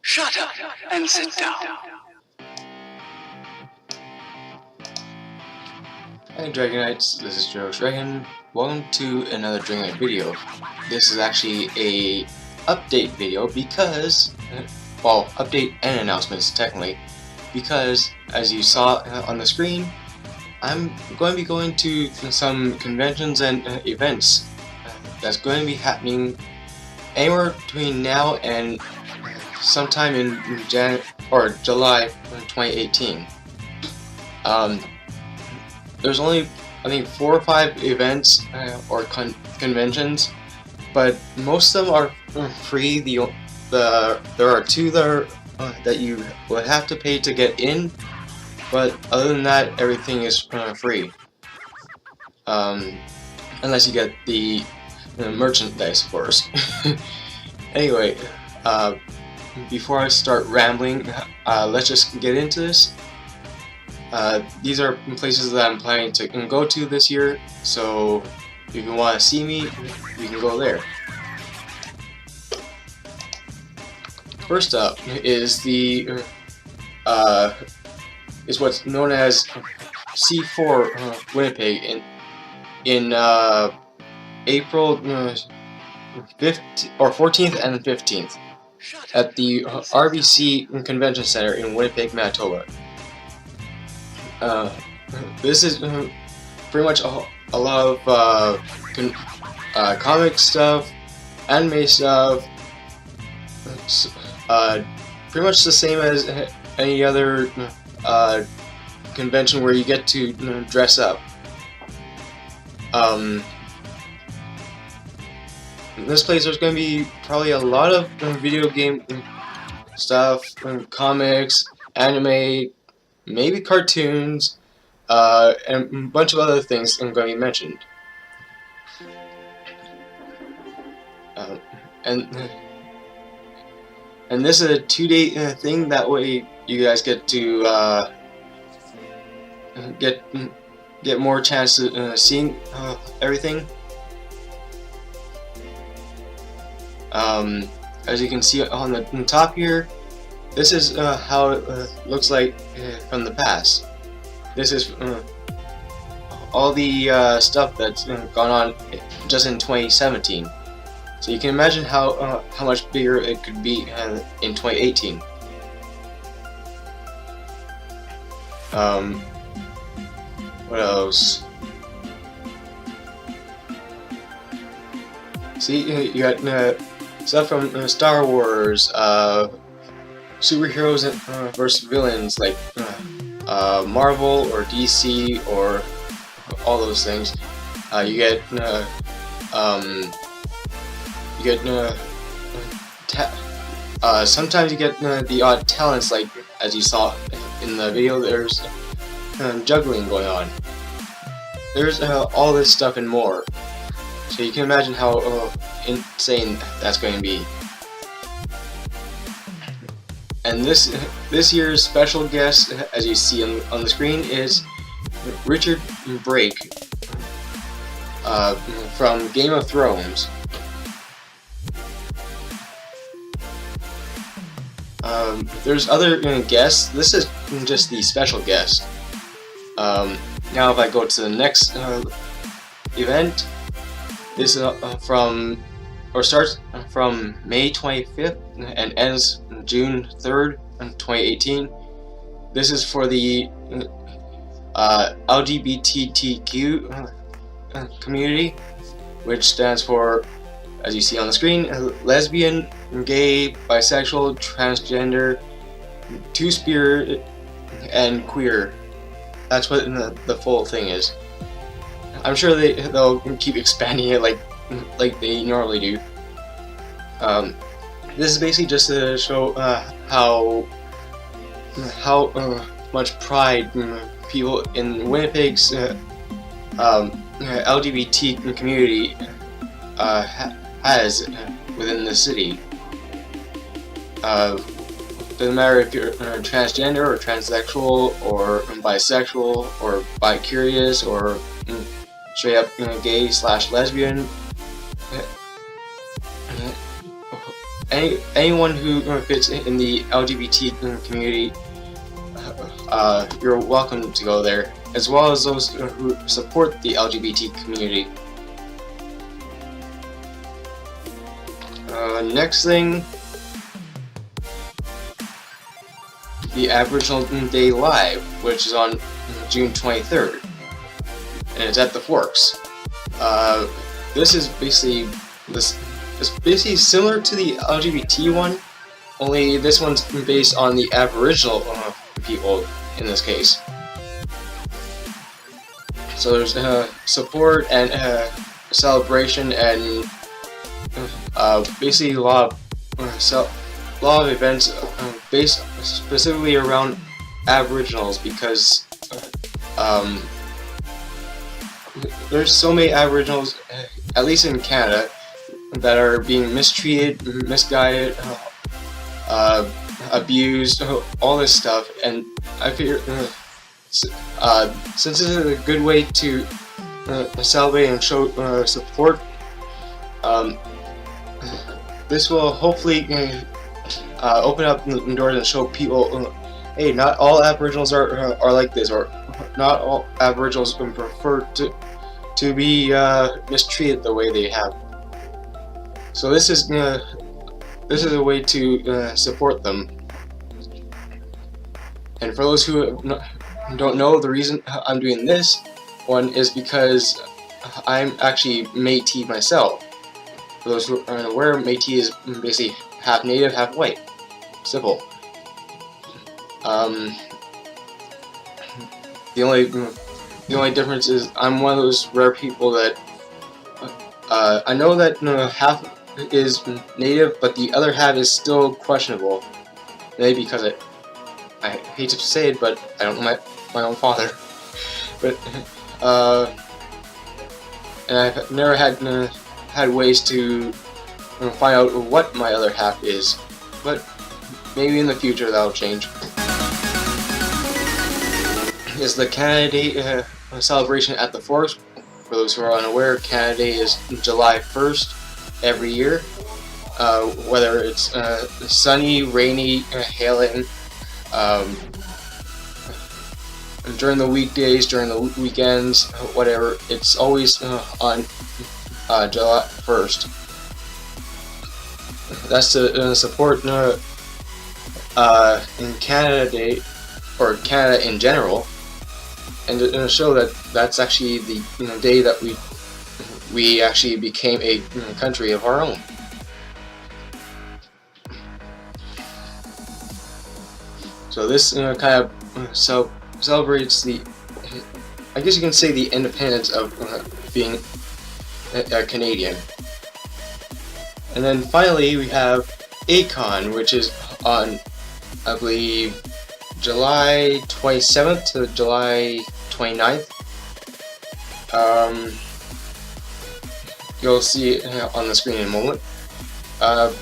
Shut up and sit down. Hey Dragonites, this is DraycosDragon. Welcome to another Dragonite video. This is actually a update video because, well, update and announcements technically, because as you saw on the screen, I'm going to be going to some conventions and events that's going to be happening anywhere between now and sometime in July 2018. There's only, I think, 4 or 5 events or conventions, but most of them are free. There are 2 that you would have to pay to get in, but other than that, everything is free. Unless you get the merchandise, of course. Anyway, before I start rambling, let's just get into this. These are places that I'm planning to go to this year, so if you want to see me, you can go there. First up is is what's known as C4 Winnipeg in April 14th and 15th at the RBC Convention Center in Winnipeg, Manitoba. This is pretty much a lot of comic stuff, anime stuff, pretty much the same as any other convention where you get to dress up. In this place there's going to be probably a lot of video game stuff, comics, anime, maybe cartoons, and a bunch of other things I'm going to be mentioned. And this is a 2-day thing. That way you guys get to get more chance to seeing everything. As you can see on the top here, this is how it looks like from the past. This is all the stuff that's gone on just in 2017. So you can imagine how much bigger it could be in 2018. What else? See, you got stuff from Star Wars, superheroes versus villains like Marvel or DC or all those things. You get sometimes you get the odd talents, like as you saw in the video. There's juggling going on. There's all this stuff and more. So you can imagine how insane that's going to be. And this year's special guest, as you see on the screen, is Richard Brake from Game of Thrones. There's other guests. This is just the special guest. Now if I go to the next event, this starts from May 25th and ends June 3rd, 2018. This is for the LGBTQ community, which stands for, as you see on the screen, lesbian, gay, bisexual, transgender, two-spirit, and queer. That's what the full thing is. I'm sure they'll keep expanding it like they normally do. This is basically just to show how much pride people in Winnipeg's LGBT community has within the city. Doesn't matter if you're transgender or transsexual or bisexual or bi-curious or straight up gay/lesbian. anyone who fits in the LGBT community, you're welcome to go there, as well as those who support the LGBT community. Next thing, the Aboriginal Day Live, which is on June 23rd, and it's at the Forks. This is basically similar to the LGBT one, only this one's based on the Aboriginal people in this case. So there's support and celebration and basically a lot of events based specifically around Aboriginals, because there's so many Aboriginals, at least in Canada, that are being mistreated, misguided, abused, all this stuff, and I figure since this is a good way to celebrate and show support, this will hopefully open up the doors and show people, hey, not all Aboriginals are like this, or not all Aboriginals prefer to be mistreated the way they have. So this is a way to support them. And for those who don't know, the reason I'm doing this one is because I'm actually Métis myself. For those who aren't aware, Métis is basically half native, half white. Simple. The only difference is I'm one of those rare people that I know that half is native, but the other half is still questionable. Maybe because I hate to say it, but I don't know my own father. But and I've never had ways to find out what my other half is. But maybe in the future that'll change. Is the Canada Day celebration at the Forks. For those who are unaware, Canada Day is July 1st every year. Whether it's sunny, rainy, hailing, during the weekdays, during the weekends, whatever, it's always on July 1st. That's to support in Canada Day, or Canada in general, and to show that that's actually the day that we actually became a country of our own. So this kind of celebrates the, I guess you can say, the independence of being a Canadian. And then finally we have Ai-Kon, which is on, I believe, July 27th to July 29th. You'll see it on the screen in a moment. I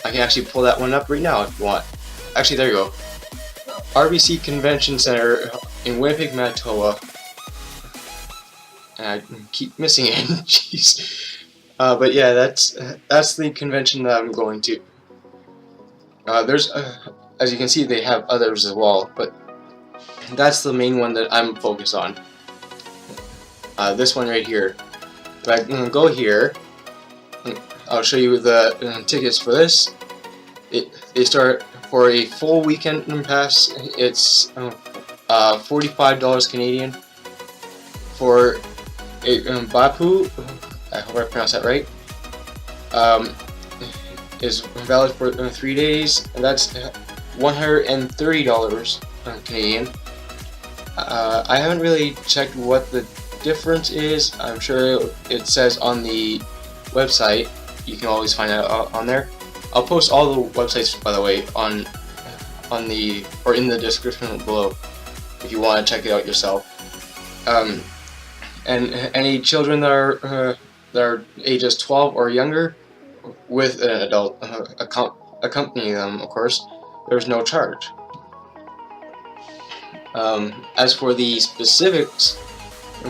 can actually pull that one up right now if you want. Actually, there you go. RBC Convention Center in Winnipeg, Manitoba. And I keep missing it. Jeez. But yeah, that's the convention that I'm going to. There's, as you can see, they have others as well, but that's the main one that I'm focused on. This one right here. If I go here, I'll show you the tickets for this. They start for a full weekend pass. It's $45 Canadian. For a Bapu, I hope I pronounced that right, is valid for 3 days, and that's $130 Canadian. I haven't really checked what the difference is. I'm sure it says on the website. You can always find out on there. I'll post all the websites, by the way, in the description below if you want to check it out yourself. And any children that are ages 12 or younger, with an adult accompanying them, of course, there's no charge. As for the specifics,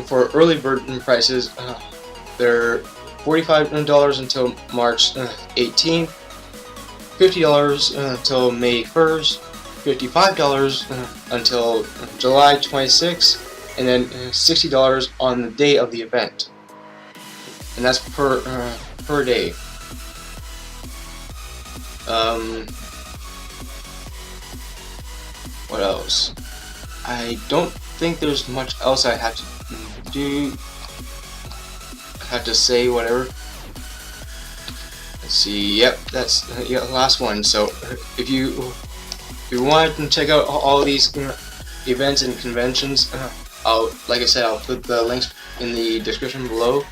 for early bird prices, they're $45 until March 18th, $50 until May 1st, $55 until July 26th, and then $60 on the day of the event. And that's per day. What else? I don't think there's much else I have to do. Have to say, whatever. Let's see. Yep, that's the last one. So if you want to check out all these events and conventions, like I said, I'll put the links in the description below.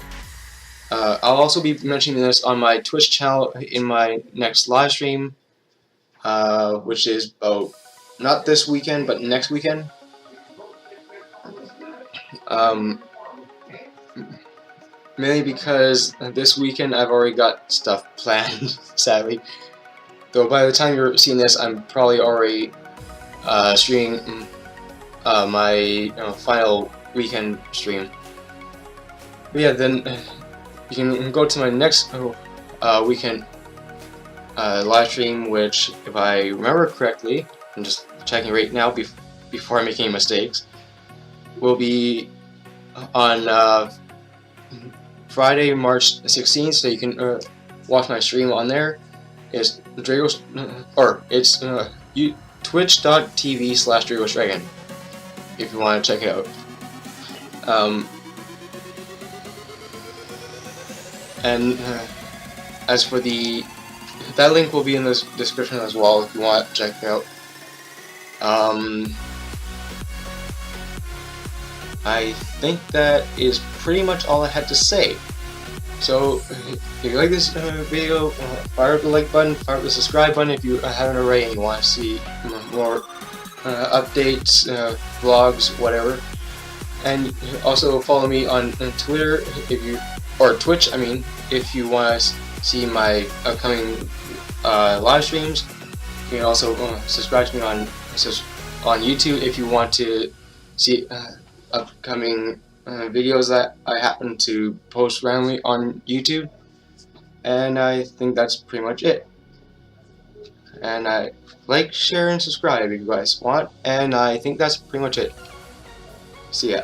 I'll also be mentioning this on my Twitch channel in my next live stream, which is not this weekend, but next weekend. Mainly because this weekend I've already got stuff planned, sadly. Though by the time you're seeing this, I'm probably already streaming my final weekend stream. But yeah, then you can go to my next weekend live stream, which, if I remember correctly, I'm just checking right now before I make any mistakes, will be on Friday, March 16th. So you can watch my stream on there. It's Draycos, or it's twitch.tv/DraycosDragon if you want to check it out. And as for that link will be in the description as well if you want to check it out. I think that is pretty much all I had to say. So if you like this video, fire up the like button, fire up the subscribe button if you haven't already and you want to see more updates, vlogs, whatever. And also follow me on Twitter or Twitch, if you want to see my upcoming live streams. You can also subscribe to me on YouTube if you want to see upcoming videos that I happen to post randomly on YouTube. And I think that's pretty much it. And I like, share, and subscribe if you guys want. And I think that's pretty much it. See ya.